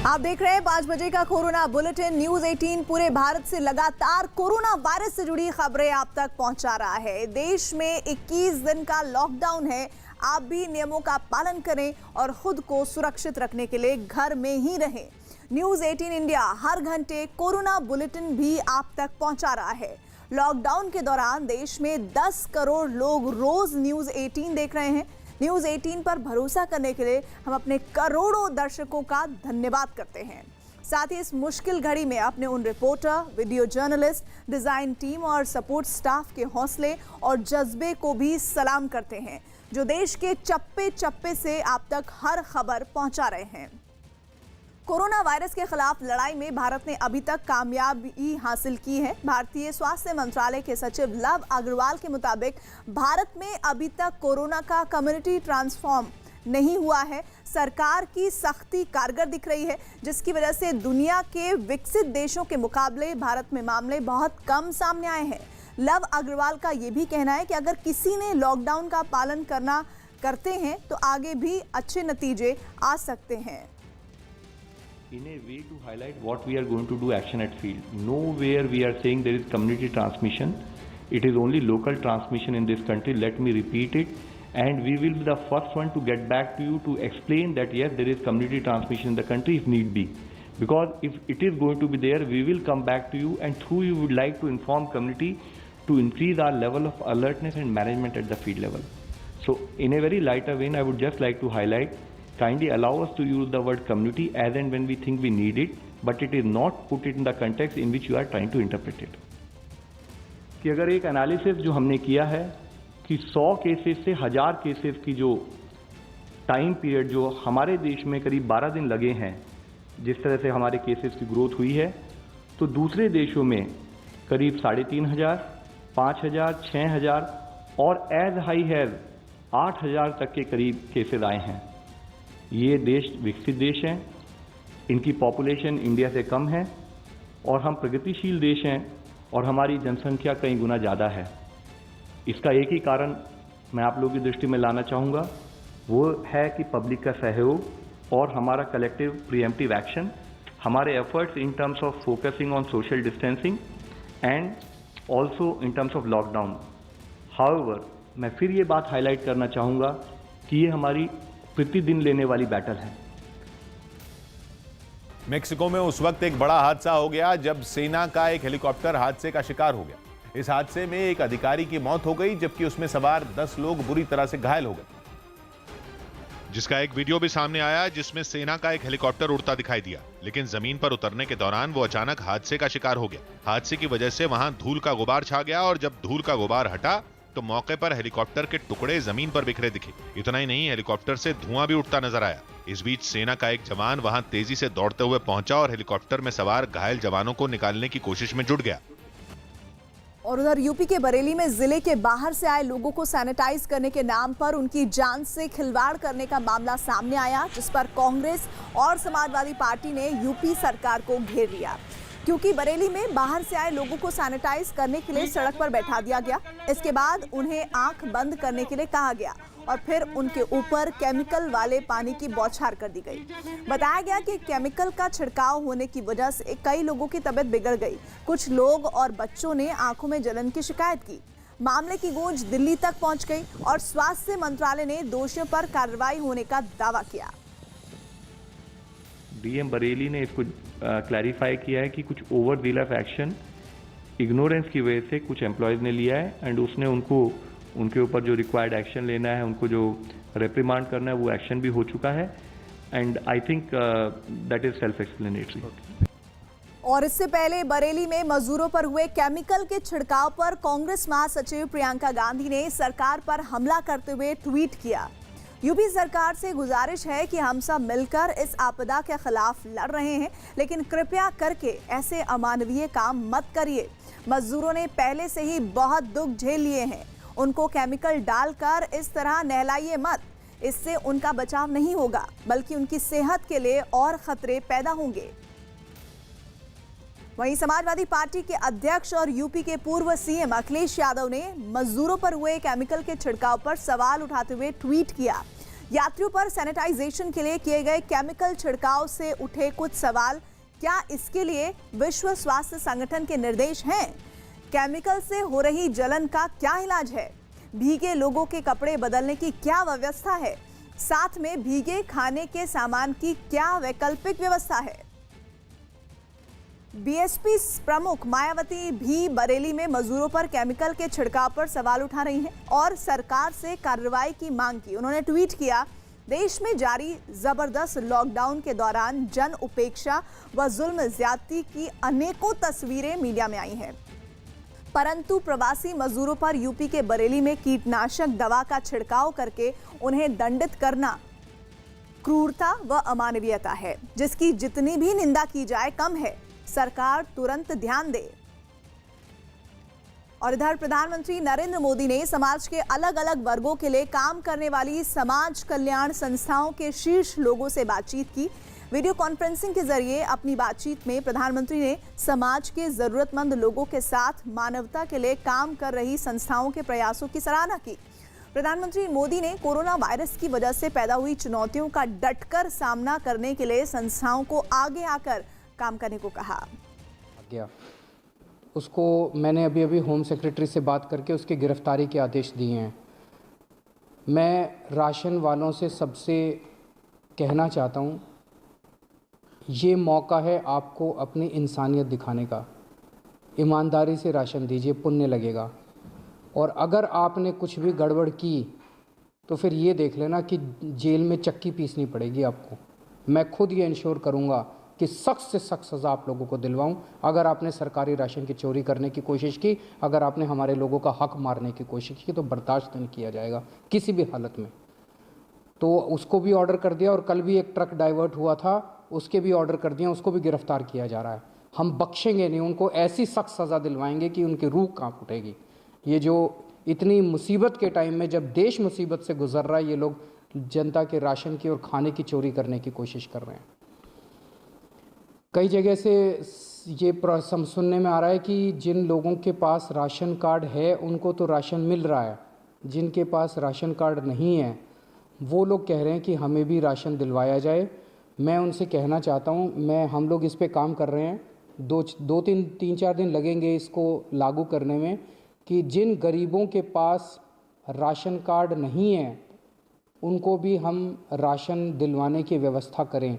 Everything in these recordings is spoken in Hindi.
आप देख रहे हैं 5 बजे का कोरोना बुलेटिन। न्यूज 18 पूरे भारत से लगातार कोरोना वायरस से जुड़ी खबरें आप तक पहुंचा रहा है। देश में 21 दिन का लॉकडाउन है। आप भी नियमों का पालन करें और खुद को सुरक्षित रखने के लिए घर में ही रहें। न्यूज 18 इंडिया हर घंटे कोरोना बुलेटिन भी आप तक पहुंचा रहा है। लॉकडाउन के दौरान देश में 10 करोड़ लोग रोज न्यूज 18 देख रहे हैं। न्यूज 18 पर भरोसा करने के लिए हम अपने करोड़ों दर्शकों का धन्यवाद करते हैं। साथ ही इस मुश्किल घड़ी में अपने उन reporter, video journalist, design team और सपोर्ट स्टाफ के हौसले और जज्बे को भी सलाम करते हैं, जो देश के चप्पे चप्पे से आप तक हर खबर पहुंचा रहे हैं। कोरोना वायरस के खिलाफ लड़ाई में भारत ने अभी तक कामयाबी हासिल की है। भारतीय स्वास्थ्य मंत्रालय के सचिव लव अग्रवाल के मुताबिक भारत में अभी तक कोरोना का कम्युनिटी ट्रांसफॉर्म नहीं हुआ है। सरकार की सख्ती कारगर दिख रही है, जिसकी वजह से दुनिया के विकसित देशों के मुकाबले भारत में मामले बहुत कम सामने आए हैं। लव अग्रवाल का ये भी कहना है कि अगर किसी ने लॉकडाउन का पालन करते हैं तो आगे भी अच्छे नतीजे आ सकते हैं। In a way to highlight what we are going to do action at field. Nowhere we are saying there is community transmission. It is only local transmission in this country. Let me repeat it. And we will be the first one to get back to you to explain that yes, there is community transmission in the country if need be. Because if it is going to be there, we will come back to you and through you would like to inform community to increase our level of alertness and management at the field level. So in a very lighter vein, I would just like to highlight, kindly allow us to use the word community as and when we think we need it, but it is not put it in the context in which you are trying to interpret it. कि अगर एक एनालिसिस जो हमने किया है कि 100 केसेस से 1000 केसेस की जो टाइम पीरियड जो हमारे देश में करीब 12 दिन लगे हैं, जिस तरह से हमारे केसेस की ग्रोथ हुई है, तो दूसरे देशों में करीब 3500, 5000, 6000 और एज हाई हैज 8000 तक के करीब केसेस आए हैं। ये देश विकसित देश हैं, इनकी पॉपुलेशन इंडिया से कम है और हम प्रगतिशील देश हैं और हमारी जनसंख्या कई गुना ज़्यादा है। इसका एक ही कारण मैं आप लोगों की दृष्टि में लाना चाहूँगा, वो है कि पब्लिक का सहयोग और हमारा कलेक्टिव प्रीएम्प्टिव एक्शन, हमारे efforts in terms of focusing on social distancing and also in terms of lockdown. However मैं फिर ये बात हाईलाइट करना चाहूँगा कि ये हमारी प्रतिदिन लेने वाली बैटल है। मेक्सिको में उस वक्त एक बड़ा हादसा हो गया जब सेना का एक हेलीकॉप्टर हादसे का शिकार हो गया। इस हादसे में एक अधिकारी की मौत हो गई, जबकि उसमें सवार 10 लोग बुरी तरह से घायल हो गए, जिसका एक वीडियो भी सामने आया जिसमें सेना का एक हेलीकॉप्टर उड़ता दिखाई दिया, लेकिन जमीन पर उतरने के दौरान वो अचानक हादसे का शिकार हो गया। हादसे की वजह से वहां धूल का गुबार छा गया और जब धूल का गुबार हटा तो मौके पर हेलीकॉप्टर के टुकड़े जमीन पर बिखरे दिखे। इतना ही नहीं, हेलीकॉप्टर से धुआं भी उठता नजर आया। इस बीच सेना का एक जवान वहां तेजी से दौड़ते हुए पहुंचा और हेलीकॉप्टर में सवार घायल जवानों को निकालने की कोशिश में जुट गया। और उधर यूपी के बरेली में जिले के बाहर से आए लोगों को सैनिटाइज करने के नाम पर उनकी जान से खिलवाड़ करने का मामला सामने आया, जिस पर कांग्रेस और समाजवादी पार्टी ने यूपी सरकार को घेर लिया, क्योंकि बरेली में बाहर से आए लोगों को सैनिटाइज करने के लिए सड़क पर बैठा दिया गया। इसके बाद उन्हें आंख बंद करने के लिए कहा गया और फिर उनके ऊपर केमिकल वाले पानी की बौछार कर दी गई। बताया गया कि केमिकल का छिड़काव होने की वजह से कई लोगों की तबीयत बिगड़ गई। कुछ लोग और बच्चों ने आंखों में जलन की शिकायत की। मामले की गूंज दिल्ली तक पहुंच गई और स्वास्थ्य मंत्रालय ने दोषियों पर कार्रवाई होने का दावा किया। डीएम बरेली ने इसको क्लैरिफाई किया है कि कुछ over the of action ignorance की वजह से कुछ एम्प्लॉयज ने लिया है एंड उसने उनके ऊपर जो रिक्वायर्ड एक्शन लेना है, उनको जो रिप्रिमांड करना है, वो एक्शन भी हो चुका है and I think that is self explanatory. और इससे पहले बरेली में मजदूरों पर हुए केमिकल के छिड़काव पर कांग्रेस महासचिव प्रियंका गांधी ने सरकार पर हमला करते हुए ट्वीट किया। यूपी सरकार से गुजारिश है कि हम सब मिलकर इस आपदा के खिलाफ लड़ रहे हैं, लेकिन कृपया करके ऐसे अमानवीय काम मत करिए। मजदूरों ने पहले से ही बहुत दुख झेल लिए हैं, उनको केमिकल डालकर इस तरह नहलाइए मत। इससे उनका बचाव नहीं होगा, बल्कि उनकी सेहत के लिए और खतरे पैदा होंगे। वहीं समाजवादी पार्टी के अध्यक्ष और यूपी के पूर्व सीएम अखिलेश यादव ने मजदूरों पर हुए केमिकल के छिड़काव पर सवाल उठाते हुए ट्वीट किया। यात्रियों पर सैनिटाइजेशन के लिए किए गए केमिकल छिड़काव से उठे कुछ सवाल। क्या इसके लिए विश्व स्वास्थ्य संगठन के निर्देश हैं? केमिकल से हो रही जलन का क्या इलाज है? भीगे लोगों के कपड़े बदलने की क्या व्यवस्था है? साथ में भीगे खाने के सामान की क्या वैकल्पिक व्यवस्था है? बीएसपी प्रमुख मायावती भी बरेली में मजदूरों पर केमिकल के छिड़काव पर सवाल उठा रही हैं और सरकार से कार्रवाई की मांग की। उन्होंने ट्वीट किया, देश में जारी जबरदस्त लॉकडाउन के दौरान जन उपेक्षा व जुल्म ज्यादती की अनेकों तस्वीरें मीडिया में आई हैं, परंतु प्रवासी मजदूरों पर यूपी के बरेली में कीटनाशक दवा का छिड़काव करके उन्हें दंडित करना क्रूरता व अमानवीयता है, जिसकी जितनी भी निंदा की जाए कम है। सरकार तुरंत ध्यान दे। और इधर प्रधानमंत्री नरेंद्र मोदी ने समाज के अलग अलग वर्गों के लिए काम करने वाली समाज कल्याण संस्थाओं के शीर्ष लोगों से बातचीत की। वीडियो कॉन्फ्रेंसिंग के जरिए अपनी बातचीत में प्रधानमंत्री ने समाज के जरूरतमंद लोगों के साथ मानवता के लिए काम कर रही संस्थाओं के प्रयासों की सराहना की। प्रधानमंत्री मोदी ने कोरोना वायरस की वजह से पैदा हुई चुनौतियों का डटकर सामना करने के लिए संस्थाओं को आगे आकर काम करने को कहा। उसको मैंने अभी होम सेक्रेटरी से बात करके उसकी गिरफ्तारी के आदेश दिए हैं। मैं राशन वालों से सबसे कहना चाहता हूँ, ये मौका है आपको अपनी इंसानियत दिखाने का। ईमानदारी से राशन दीजिए, पुण्य लगेगा। और अगर आपने कुछ भी गड़बड़ की तो फिर ये देख लेना कि जेल में चक्की पीसनी पड़ेगी आपको। मैं खुद ये इंश्योर करूँगा कि सख्त से सख्त सज़ा आप लोगों को दिलवाऊं अगर आपने सरकारी राशन की चोरी करने की कोशिश की, अगर आपने हमारे लोगों का हक मारने की कोशिश की तो बर्दाश्त नहीं किया जाएगा किसी भी हालत में। तो उसको भी ऑर्डर कर दिया और कल भी एक ट्रक डाइवर्ट हुआ था, उसके भी ऑर्डर कर दिया, उसको भी गिरफ्तार किया जा रहा है। हम बख्शेंगे नहीं, उनको ऐसी सख्त सज़ा दिलवाएंगे कि उनकी रूह कांप उठेगी। ये जो इतनी मुसीबत के टाइम में, जब देश मुसीबत से गुजर रहा है, ये लोग जनता के राशन की और खाने की चोरी करने की कोशिश कर रहे हैं। कई जगह से ये सुनने में आ रहा है कि जिन लोगों के पास राशन कार्ड है उनको तो राशन मिल रहा है, जिनके पास राशन कार्ड नहीं है वो लोग कह रहे हैं कि हमें भी राशन दिलवाया जाए। मैं उनसे कहना चाहता हूँ, हम लोग इस पे काम कर रहे हैं, तीन चार दिन लगेंगे इसको लागू करने में, कि जिन गरीबों के पास राशन कार्ड नहीं है उनको भी हम राशन दिलवाने की व्यवस्था करें।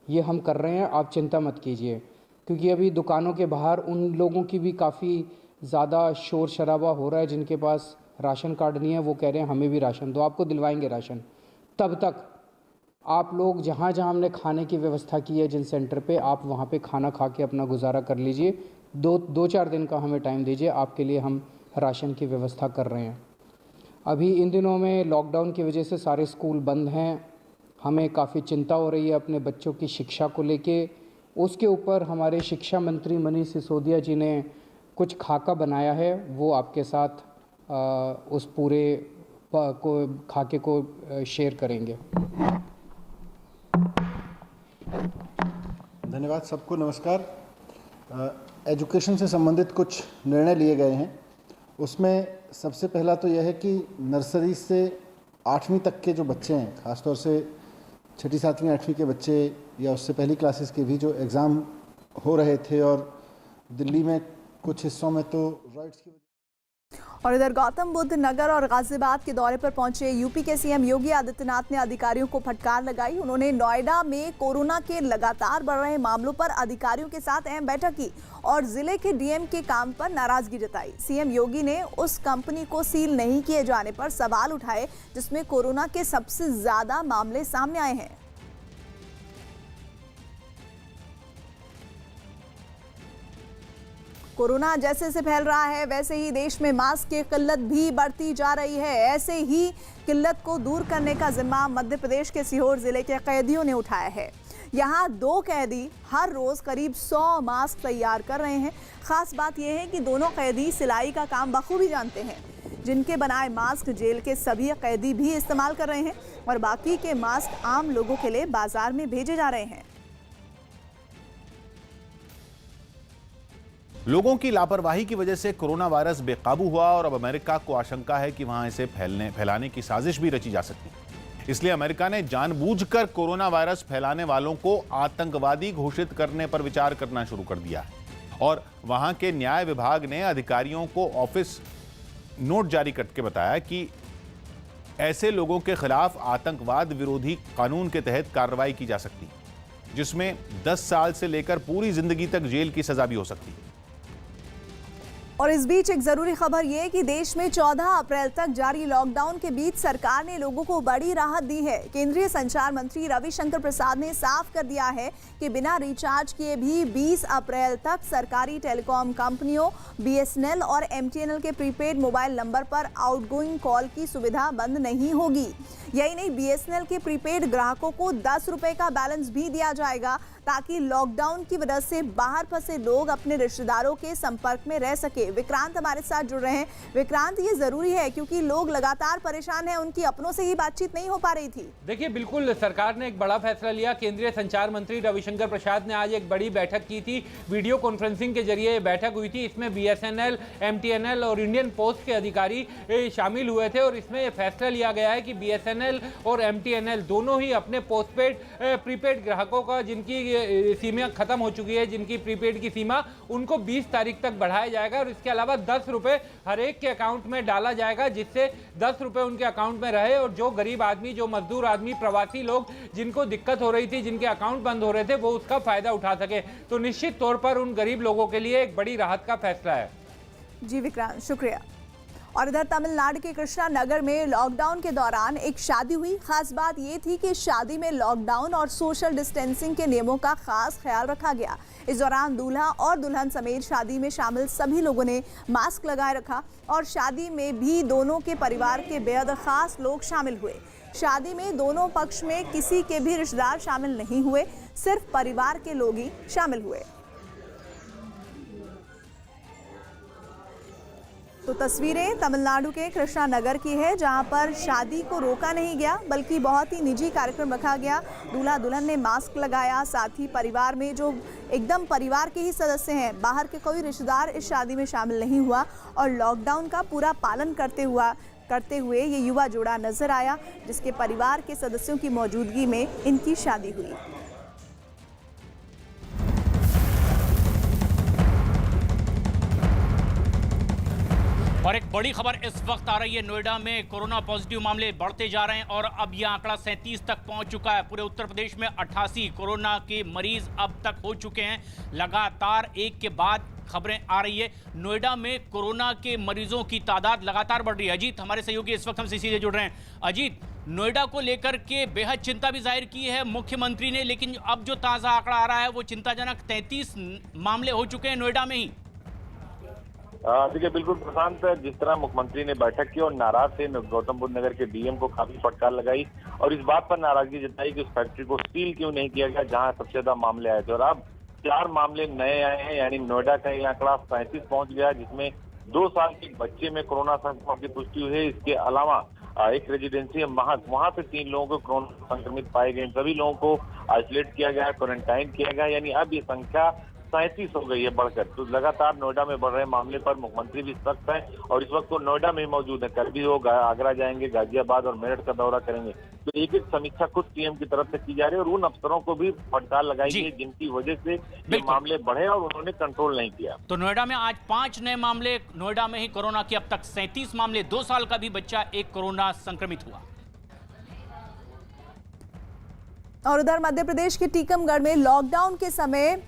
ये हम कर रहे हैं, आप चिंता मत कीजिए। क्योंकि अभी दुकानों के बाहर उन लोगों की भी काफ़ी ज़्यादा शोर शराबा हो रहा है जिनके पास राशन कार्ड नहीं है, वो कह रहे हैं हमें भी राशन दो, आपको दिलवाएंगे राशन। तब तक आप लोग जहाँ जहाँ हमने खाने की व्यवस्था की है जिन सेंटर पे, आप वहाँ पे खाना खा के अपना गुजारा कर लीजिए। दो चार दिन का हमें टाइम दीजिए, आपके लिए हम राशन की व्यवस्था कर रहे हैं। अभी इन दिनों में लॉकडाउन की वजह से सारे स्कूल बंद हैं, हमें काफ़ी चिंता हो रही है अपने बच्चों की शिक्षा को लेके। उसके ऊपर हमारे शिक्षा मंत्री मनीष सिसोदिया जी ने कुछ खाका बनाया है, वो आपके साथ उस पूरे खाके को शेयर करेंगे। धन्यवाद सबको, नमस्कार। एजुकेशन से संबंधित कुछ निर्णय लिए गए हैं। उसमें सबसे पहला तो यह है कि नर्सरी से 8वीं तक के जो बच्चे हैं, ख़ासतौर से 6ठी 7वीं 8वीं के बच्चे या उससे पहली क्लासेस के भी जो एग्ज़ाम हो रहे थे, और दिल्ली में कुछ हिस्सों में तो राइट्स की। और इधर गौतम बुद्ध नगर और गाजियाबाद के दौरे पर पहुंचे यूपी के सीएम योगी आदित्यनाथ ने अधिकारियों को फटकार लगाई। उन्होंने नोएडा में कोरोना के लगातार बढ़ रहे मामलों पर अधिकारियों के साथ अहम बैठक की और जिले के डीएम के काम पर नाराजगी जताई। सीएम योगी ने उस कंपनी को सील नहीं किए जाने पर सवाल उठाए जिसमें कोरोना के सबसे ज्यादा मामले सामने आए हैं। कोरोना जैसे से फैल रहा है वैसे ही देश में मास्क की किल्लत भी बढ़ती जा रही है। ऐसे ही किल्लत को दूर करने का जिम्मा मध्य प्रदेश के सीहोर जिले के कैदियों ने उठाया है। यहाँ 2 कैदी हर रोज करीब 100 मास्क तैयार कर रहे हैं। खास बात यह है कि दोनों कैदी सिलाई का काम बखूबी जानते हैं। जिनके बनाए मास्क जेल के सभी कैदी भी इस्तेमाल कर रहे हैं और बाकी के मास्क आम लोगों के लिए बाजार में भेजे जा रहे हैं। लोगों की लापरवाही की वजह से कोरोना वायरस बेकाबू हुआ और अब अमेरिका को आशंका है कि वहां इसे फैलाने की साजिश भी रची जा सकती है। इसलिए अमेरिका ने जानबूझकर कोरोना वायरस फैलाने वालों को आतंकवादी घोषित करने पर विचार करना शुरू कर दिया है और वहां के न्याय विभाग ने अधिकारियों को ऑफिस नोट जारी करके बताया कि ऐसे लोगों के खिलाफ आतंकवाद विरोधी कानून के तहत कार्रवाई की जा सकती है, जिसमें 10 साल से लेकर पूरी जिंदगी तक जेल की सजा भी हो सकती है। और इस बीच एक जरूरी खबर यह कि देश में 14 अप्रैल तक जारी लॉकडाउन के बीच सरकार ने लोगों को बड़ी राहत दी है। केंद्रीय संचार मंत्री रविशंकर प्रसाद ने साफ कर दिया है कि बिना रिचार्ज किए भी 20 अप्रैल तक सरकारी टेलीकॉम कंपनियों BSNL और MTNL के प्रीपेड मोबाइल नंबर पर आउटगोइंग कॉल की सुविधा बंद नहीं होगी। यही नहीं, BSNL के प्रीपेड ग्राहकों को 10 रुपए का बैलेंस भी दिया जाएगा ताकि लॉकडाउन की वजह से बाहर फंसे लोग अपने रिश्तेदारों के संपर्क में रह सके। विक्रांत हमारे साथ जुड़ रहे हैं। विक्रांत, ये जरूरी है क्योंकि लोग लगातार परेशान हैं, उनकी अपनों से ही बातचीत नहीं हो पा रही थी। देखिए, बिल्कुल सरकार ने एक बड़ा फैसला लिया। केंद्रीय संचार मंत्री रविशंकर प्रसाद ने आज एक बड़ी बैठक की थी। वीडियो कॉन्फ्रेंसिंग के जरिए बैठक हुई थी। इसमें BSNL, MTNL और इंडियन पोस्ट के अधिकारी शामिल हुए थे और इसमें फैसला लिया गया है कि BSNL और MTNL दोनों ही अपने पोस्टपेड प्रीपेड ग्राहकों का जिनकी सीमा खत्म हो चुकी है, जिनकी प्रीपेड की सीमा, उनको 20 तारीख तक बढ़ाया जाएगा और इसके अलावा 10 रुपए हर एक के अकाउंट में डाला जाएगा, जिससे 10 रुपए उनके अकाउंट में रहे और जो गरीब आदमी, जो मजदूर आदमी, प्रवासी लोग जिनको दिक्कत हो रही थी, जिनके अकाउंट बंद हो रहे थे, वो उसका फायदा उठा सके। तो निश्चित तौर पर उन गरीब लोगों के लिए एक बड़ी राहत का फैसला है। जी विक्रांत, शुक्रिया। और इधर तमिलनाडु के कृष्णा नगर में लॉकडाउन के दौरान एक शादी हुई। खास बात यह थी कि शादी में लॉकडाउन और सोशल डिस्टेंसिंग के नियमों का खास ख्याल रखा गया। इस दौरान दूल्हा और दुल्हन समेत शादी में शामिल सभी लोगों ने मास्क लगाए रखा और शादी में भी दोनों के परिवार के बेहद खास लोग शामिल हुए। शादी में दोनों पक्ष में किसी के भी रिश्तेदार शामिल नहीं हुए, सिर्फ परिवार के लोग ही शामिल हुए। तो तस्वीरें तमिलनाडु के कृष्णा नगर की है, जहां पर शादी को रोका नहीं गया बल्कि बहुत ही निजी कार्यक्रम रखा गया। दूल्हा दुल्हन ने मास्क लगाया, साथ ही परिवार में जो एकदम परिवार के ही सदस्य हैं, बाहर के कोई रिश्तेदार इस शादी में शामिल नहीं हुआ और लॉकडाउन का पूरा पालन करते हुए ये युवा जोड़ा नजर आया, जिसके परिवार के सदस्यों की मौजूदगी में इनकी शादी हुई। और एक बड़ी खबर इस वक्त आ रही है। नोएडा में कोरोना पॉजिटिव मामले बढ़ते जा रहे हैं और अब यह आंकड़ा 37 तक पहुंच चुका है। पूरे उत्तर प्रदेश में 88 कोरोना के मरीज अब तक हो चुके हैं। लगातार एक के बाद खबरें आ रही है। नोएडा में कोरोना के मरीजों की तादाद लगातार बढ़ रही है। अजीत हमारे सहयोगी इस वक्त हमसे सीधे जुड़ रहे हैं। अजीत, नोएडा को लेकर के बेहद चिंता भी जाहिर की है मुख्यमंत्री ने, लेकिन अब जो ताज़ा आंकड़ा आ रहा है वो चिंताजनक 33 मामले हो चुके हैं नोएडा में ही। देखिए, बिल्कुल प्रशांत, जिस तरह मुख्यमंत्री ने बैठक की और नाराज थे गौतम बुद्ध नगर के डीएम को काफी फटकार लगाई और इस बात पर नाराजगी जताई कि उस फैक्ट्री को सील क्यों नहीं किया गया जहां सबसे ज्यादा मामले आए थे। और अब 4 मामले नए आए हैं, यानी नोएडा का ये आंकड़ा 35 पहुंच गया, जिसमें 2 साल के बच्चे में कोरोना संक्रमण की पुष्टि हुई है। इसके अलावा एक रेजिडेंसी महज, वहां से 3 लोगों को कोरोना संक्रमित पाए गए। सभी लोगों को आइसोलेट किया गया, क्वारंटाइन किया गया, यानी अब ये संख्या 37 हो गई है बढ़कर। तो लगातार नोएडा में बढ़ रहे मामले पर मुख्यमंत्री भी सख्त है और इस वक्त तो नोएडा में ही मौजूद है। कल भी वो आगरा जाएंगे, गाजियाबाद और मेरठ का दौरा करेंगे। तो एक एक समीक्षा खुद सीएम की तरफ से की जा रही है और उन अफसरों को भी फटकार लगाई गई जिनकी वजह से ये मामले बढ़े और उन्होंने कंट्रोल नहीं किया। तो नोएडा में आज 5 नए मामले, नोएडा में ही कोरोना के अब तक 37 मामले। 2 साल का भी बच्चा एक कोरोना संक्रमित हुआ। और उधर मध्य प्रदेश के टीकमगढ़ में लॉकडाउन के समय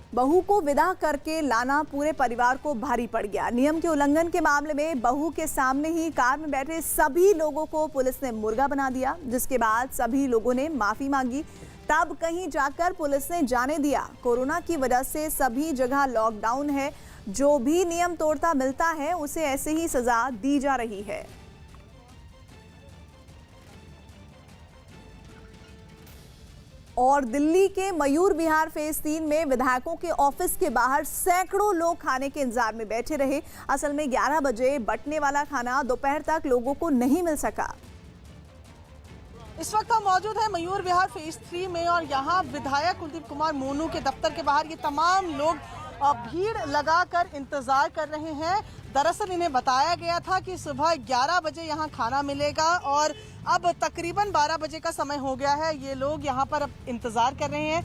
बहू को विदा करके लाना पूरे परिवार को भारी पड़ गया। नियम के उल्लंघन के मामले में बहू के सामने ही कार में बैठे सभी लोगों को पुलिस ने मुर्गा बना दिया, जिसके बाद सभी लोगों ने माफी मांगी। तब कहीं जाकर पुलिस ने जाने दिया कोरोना की वजह से सभी जगह लॉकडाउन है, जो भी नियम तोड़ता मिलता है उसे ऐसे ही सजा दी जा रही है। और दिल्ली के मयूर विहार फेज 3 में विधायकों के ऑफिस के बाहर सैकड़ों लोग खाने के इंतजार में बैठे रहे। असल में 11 बजे बंटने वाला खाना दोपहर तक लोगों को नहीं मिल सका। इस वक्त हम मौजूद हैं मयूर विहार फेज 3 में और यहाँ विधायक कुलदीप कुमार मोनू के दफ्तर के बाहर ये तमाम लोग भीड़ लगाकर इंतजार कर रहे हैं। दरअसल इन्हें बताया गया था कि सुबह 11 बजे यहाँ खाना मिलेगा और अब तकरीबन 12 बजे का समय हो गया है। ये लोग यहाँ पर अब इंतजार कर रहे हैं।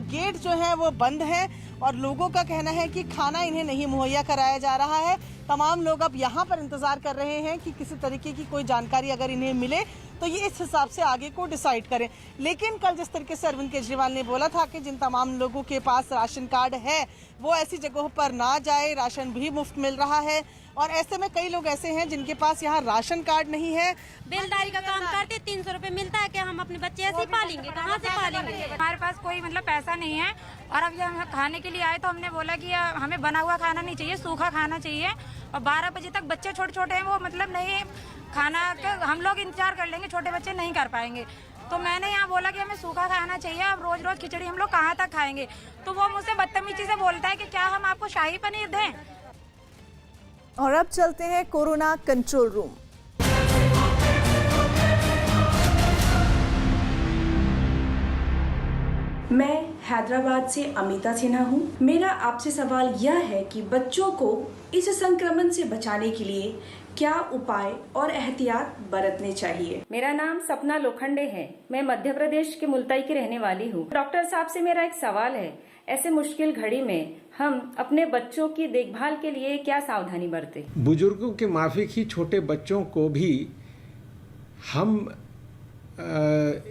गेट जो है वो बंद है और लोगों का कहना है कि खाना इन्हें नहीं मुहैया कराया जा रहा है। तमाम लोग अब यहाँ पर इंतजार कर रहे हैं कि किसी तरीके की कोई जानकारी अगर इन्हें मिले तो ये इस हिसाब से आगे को डिसाइड करें। लेकिन कल जिस तरीके से अरविंद केजरीवाल ने बोला था कि जिन तमाम लोगों के पास राशन कार्ड है वो ऐसी जगहों पर ना जाए, राशन भी मुफ्त मिल रहा है। और ऐसे में कई लोग ऐसे हैं जिनके पास यहाँ राशन कार्ड नहीं है। बेलदारी का काम करते 300 रुपए मिलता है, क्या हम अपने बच्चे ऐसे ही पालेंगे? कहाँ से पालेंगे? हमारे पास कोई पैसा नहीं है और अब हम खाने के लिए आए तो हमने बोला कि हमें बना हुआ खाना नहीं चाहिए, सूखा खाना चाहिए। और 12 बजे तक बच्चे छोटे छोटे हैं, वो नहीं खाना का हम लोग इंतजार कर लेंगे, छोटे बच्चे नहीं कर पाएंगे। तो मैंने यहाँ बोला कि हमें सूखा खाना चाहिए, अब रोज रोज खिचड़ी हम लोग कहाँ तक खाएंगे? तो वो मुझसे बदतमीजी से बोलता है कि क्या हम आपको शाही पनीर दें। और अब चलते हैं कोरोना कंट्रोल रूम। मैं हैदराबाद से अमिता सिन्हा हूँ। मेरा आपसे सवाल यह है कि बच्चों को इस संक्रमण से बचाने के लिए क्या उपाय और एहतियात बरतने चाहिए। मेरा नाम सपना लोखंडे है। मैं मध्य प्रदेश के मुल्ताई की रहने वाली हूँ। डॉक्टर साहब से मेरा एक सवाल है, ऐसे मुश्किल घड़ी में हम अपने बच्चों की देखभाल के लिए क्या सावधानी बरतें? बुजुर्गों के माफिक ही छोटे बच्चों को भी हम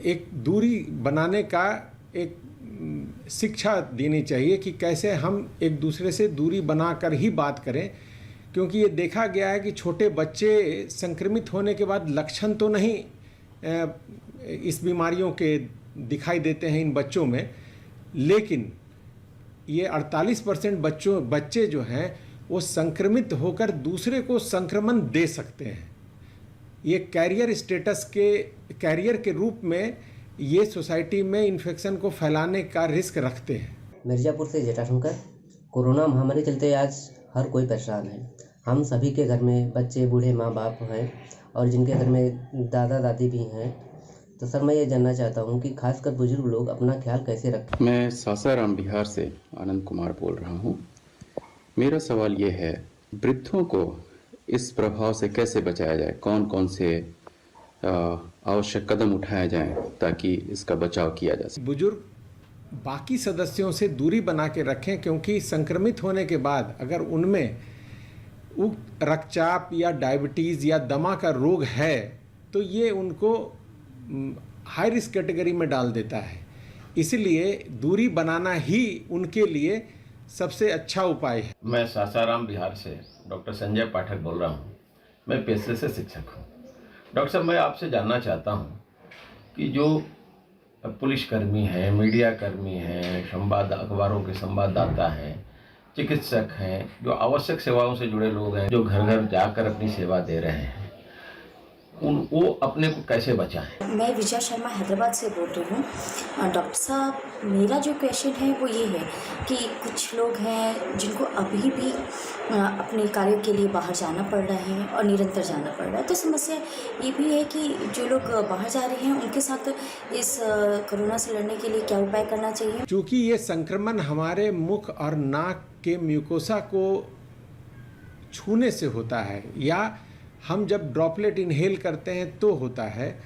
एक दूरी बनाने का एक शिक्षा देनी चाहिए कि कैसे हम एक दूसरे से दूरी बनाकर ही बात करें, क्योंकि ये देखा गया है कि छोटे बच्चे संक्रमित होने के बाद लक्षण तो नहीं इस बीमारियों के दिखाई देते हैं इन बच्चों में, लेकिन ये 48% बच्चे जो हैं वो संक्रमित होकर दूसरे को संक्रमण दे सकते हैं। ये कैरियर के रूप में ये सोसाइटी में इन्फेक्शन को फैलाने का रिस्क रखते हैं। मिर्ज़ापुर से जटाशंकर। कोरोना महामारी चलते आज हर कोई परेशान है। हम सभी के घर में बच्चे, बूढ़े, माँ बाप हैं और जिनके घर में दादा दादी भी हैं। तो सर मैं ये जानना चाहता हूँ कि खासकर बुजुर्ग लोग अपना ख्याल कैसे रखें। मैं सासाराम बिहार से आनंद कुमार बोल रहा हूँ। मेरा सवाल ये है, वृद्धों को इस प्रभाव से कैसे बचाया जाए? कौन कौन से आवश्यक कदम उठाए जाएं ताकि इसका बचाव किया जा सके? बुजुर्ग बाकी सदस्यों से दूरी बना के रखें, क्योंकि संक्रमित होने के बाद अगर उनमें रक्तचाप या डायबिटीज़ या दमा का रोग है तो ये उनको हाई रिस्क कैटेगरी में डाल देता है। इसलिए दूरी बनाना ही उनके लिए सबसे अच्छा उपाय है। मैं सासाराम बिहार से डॉक्टर संजय पाठक बोल रहा हूँ। मैं पेशे से शिक्षक हूँ। डॉक्टर साहब, मैं आपसे जानना चाहता हूँ कि जो पुलिसकर्मी हैं, मीडिया कर्मी हैं, अखबारों के संवाददाता हैं, चिकित्सक हैं, जो आवश्यक सेवाओं से जुड़े लोग हैं, जो घर घर जाकर अपनी सेवा दे रहे हैं, वो अपने को कैसे बचाएं? मैं विजय शर्मा हैदराबाद से बोल रही हूँ। डॉक्टर साहब, मेरा जो क्वेश्चन है वो ये है कि कुछ लोग हैं जिनको अभी भी अपने कार्य के लिए बाहर जाना पड़ रहा है और निरंतर जाना पड़ रहा है। तो समस्या ये भी है कि जो लोग बाहर जा रहे हैं उनके साथ इस कोरोना से लड़ने के लिए क्या उपाय करना चाहिए? क्योंकि ये संक्रमण हमारे मुख और नाक के म्यूकोसा को छूने से होता है या हम जब ड्रॉपलेट इनहेल करते हैं तो होता है।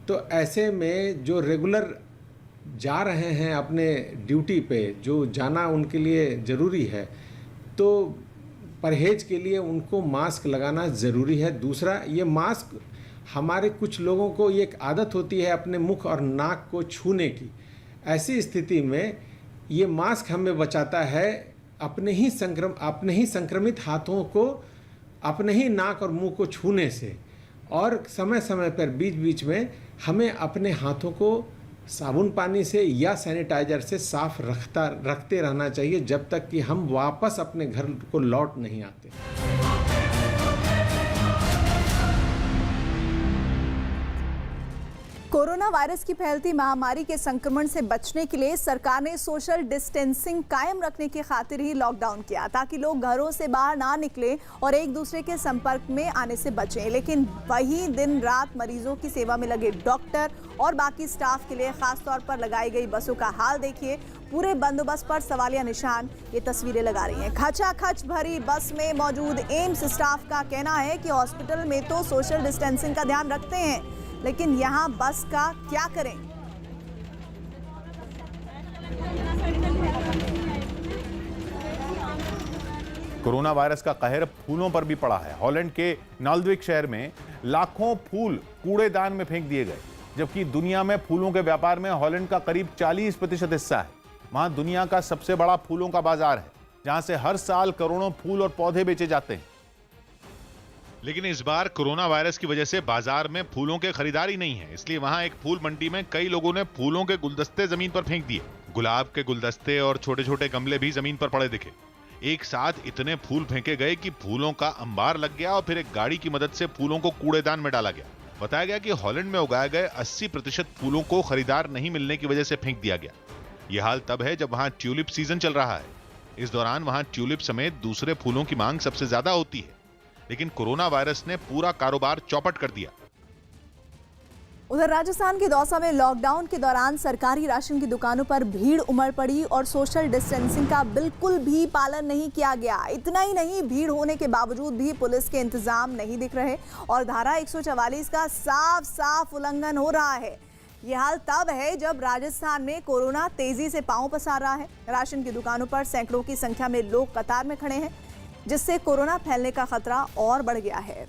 तो ऐसे में जो रेगुलर जा रहे हैं अपने ड्यूटी पे, जो जाना उनके लिए ज़रूरी है, तो परहेज के लिए उनको मास्क लगाना ज़रूरी है। दूसरा, ये मास्क हमारे कुछ लोगों को ये एक आदत होती है अपने मुख और नाक को छूने की। ऐसी स्थिति में ये मास्क हमें बचाता है अपने ही संक्रमित हाथों को अपने ही नाक और मुंह को छूने से। और समय समय पर बीच बीच में हमें अपने हाथों को साबुन पानी से या सैनिटाइजर से साफ रखते रहना चाहिए जब तक कि हम वापस अपने घर को लौट नहीं आते। कोरोना वायरस की फैलती महामारी के संक्रमण से बचने के लिए सरकार ने सोशल डिस्टेंसिंग कायम रखने की खातिर ही लॉकडाउन किया, ताकि लोग घरों से बाहर ना निकलें और एक दूसरे के संपर्क में आने से बचें। लेकिन वहीं दिन रात मरीजों की सेवा में लगे डॉक्टर और बाकी स्टाफ के लिए खास तौर पर लगाई गई बसों का हाल देखिए। पूरे बंदोबस्त पर सवालिया निशान ये तस्वीरें लगा रही हैं। खचाखच भरी बस में मौजूद एम्स स्टाफ का कहना है कि हॉस्पिटल में तो सोशल डिस्टेंसिंग का ध्यान रखते हैं, लेकिन यहाँ बस का क्या करें। कोरोना वायरस का कहर फूलों पर भी पड़ा है। हॉलैंड के नाल्डविक शहर में लाखों फूल कूड़ेदान में फेंक दिए गए, जबकि दुनिया में फूलों के व्यापार में हॉलैंड का करीब 40% हिस्सा है। वहां दुनिया का सबसे बड़ा फूलों का बाजार है, जहां से हर साल करोड़ों फूल और पौधे बेचे जाते हैं। लेकिन इस बार कोरोना वायरस की वजह से बाजार में फूलों के खरीदारी नहीं है, इसलिए वहां एक फूल मंडी में कई लोगों ने फूलों के गुलदस्ते जमीन पर फेंक दिए। गुलाब के गुलदस्ते और छोटे छोटे गमले भी जमीन पर पड़े दिखे। एक साथ इतने फूल फेंके गए कि फूलों का अंबार लग गया और फिर एक गाड़ी की मदद से फूलों को कूड़ेदान में डाला गया। बताया गया कि हॉलैंड में उगाए गए 80% फूलों को खरीदार नहीं मिलने की वजह से फेंक दिया गया। यह हाल तब है जब वहां ट्यूलिप सीजन चल रहा है। इस दौरान वहां ट्यूलिप समेत दूसरे फूलों की मांग सबसे ज्यादा होती है, लेकिन कोरोना वायरस ने पूरा कारोबार चौपट कर दिया। उधर राजस्थान के दौसा में लॉकडाउन के दौरान सरकारी राशन की दुकानों पर भीड़ उमड़ पड़ी और सोशल डिस्टेंसिंग का बिल्कुल भी पालन नहीं किया गया। इतना ही नहीं, भीड़ होने के बावजूद भी पुलिस के इंतजाम नहीं दिख रहे और धारा 144 का साफ साफ उल्लंघन हो रहा है। यह हाल तब है जब राजस्थान में कोरोना तेजी से पांव पसार रहा है। राशन की दुकानों पर सैकड़ों की संख्या में लोग कतार में खड़े हैं, जिससे कोरोना फैलने का खतरा और बढ़ गया है।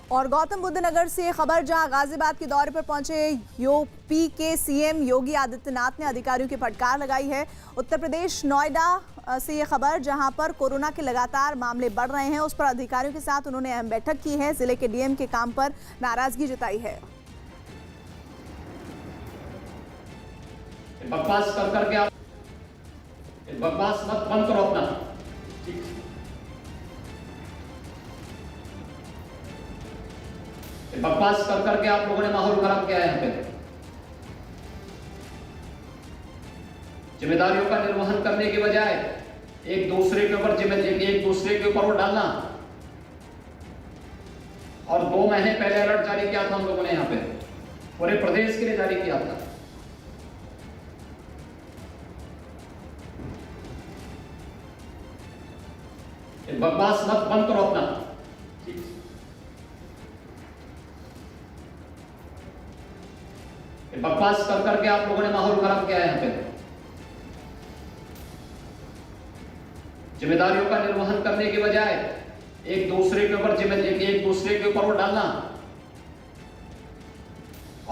और गौतम बुद्ध नगर से खबर, जहां गाजियाबाद के दौरे पर पहुंचे यूपी के सीएम योगी आदित्यनाथ ने अधिकारियों की फटकार लगाई है। उत्तर प्रदेश नोएडा से ये खबर, जहां पर कोरोना के लगातार मामले बढ़ रहे हैं, उस पर अधिकारियों के साथ उन्होंने अहम बैठक की है। जिले के डीएम के काम पर नाराजगी जताई है। बकवास कर करके आप बकवास मत बंद करो अपना। बकवास कर करके आप लोगों ने माहौल खराब किया है। यहाँ पे जिम्मेदारियों का निर्वहन करने की बजाय एक दूसरे के ऊपर जिम्मेदारी, एक दूसरे के ऊपर वो डालना। और 2 महीने पहले अलर्ट जारी किया था हम लोगों ने, यहाँ पे पूरे प्रदेश के लिए जारी किया था। बकवास मत बंद करो अपना। बकवास कर करके आप लोगों ने माहौल खराब किया है। यहाँ पे जिम्मेदारियों का निर्वहन करने की बजाय एक दूसरे के ऊपर जिम्मेदारी, एक दूसरे के ऊपर वो डालना।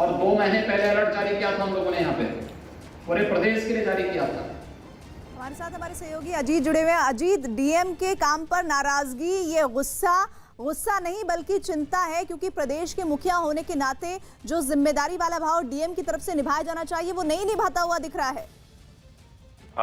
और 2 महीने पहले अलर्ट जारी किया था हम लोगों ने, यहाँ पे पूरे प्रदेश के लिए जारी किया था। हमारे साथ हमारे सहयोगी अजीत जुड़े हुए हैं। अजीत, डीएम के काम पर नाराजगी, ये गुस्सा नहीं बल्कि चिंता है, क्योंकि प्रदेश के मुखिया होने के नाते जो जिम्मेदारी वाला भाव डीएम की तरफ से निभाया जाना चाहिए वो नहीं निभाता हुआ दिख रहा है।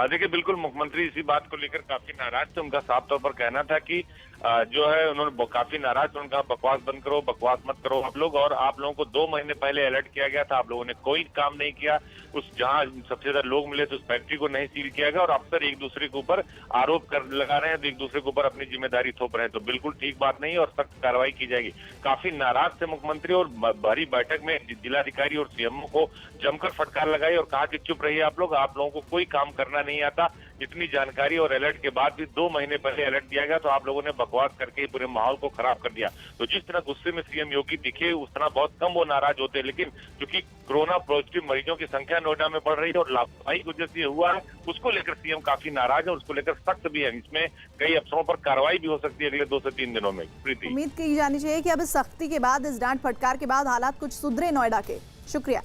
देखिए, बिल्कुल मुख्यमंत्री इसी बात को लेकर काफी नाराज थे। उनका साफ तौर पर कहना था कि जो है उन्होंने काफी नाराज थे। उनका बकवास बंद करो, बकवास मत करो आप लोग। और आप लोगों को 2 महीने पहले अलर्ट किया गया था, आप लोगों ने कोई काम नहीं किया। उस जहां सबसे ज्यादा लोग मिले तो उस फैक्ट्री को नहीं सील किया गया और अफसर एक दूसरे के ऊपर आरोप लगा रहे हैं, तो एक दूसरे के ऊपर अपनी जिम्मेदारी थोप रहे हैं। तो बिल्कुल ठीक बात नहीं और सख्त कार्रवाई की जाएगी। काफी नाराज थे मुख्यमंत्री और भारी बैठक में जिलाधिकारी और सीएमओ को जमकर फटकार लगाई और कहा कि चुप रहिए आप लोगों को कोई काम करना नहीं आता। इतनी जानकारी और अलर्ट के बाद भी 2 महीने पहले अलर्ट दिया गया तो आप लोगों ने बकवास करके पूरे माहौल को खराब कर दिया। तो जिस तरह गुस्से में सीएम योगी दिखे, उस तरह बहुत कम वो नाराज होते। लेकिन क्योंकि कोरोना पॉजिटिव मरीजों की संख्या नोएडा में बढ़ रही है और लापरवाही की वजह से हुआ है, उसको लेकर सीएम काफी नाराज है और उसको लेकर सख्त भी है। इसमें कई अफसरों पर कार्रवाई भी हो सकती है अगले 2 से 3 दिनों में। प्रीति, उम्मीद की जानी चाहिए कि अब इस सख्ती के बाद, इस डांट फटकार के बाद हालात कुछ सुधरे नोएडा के। शुक्रिया।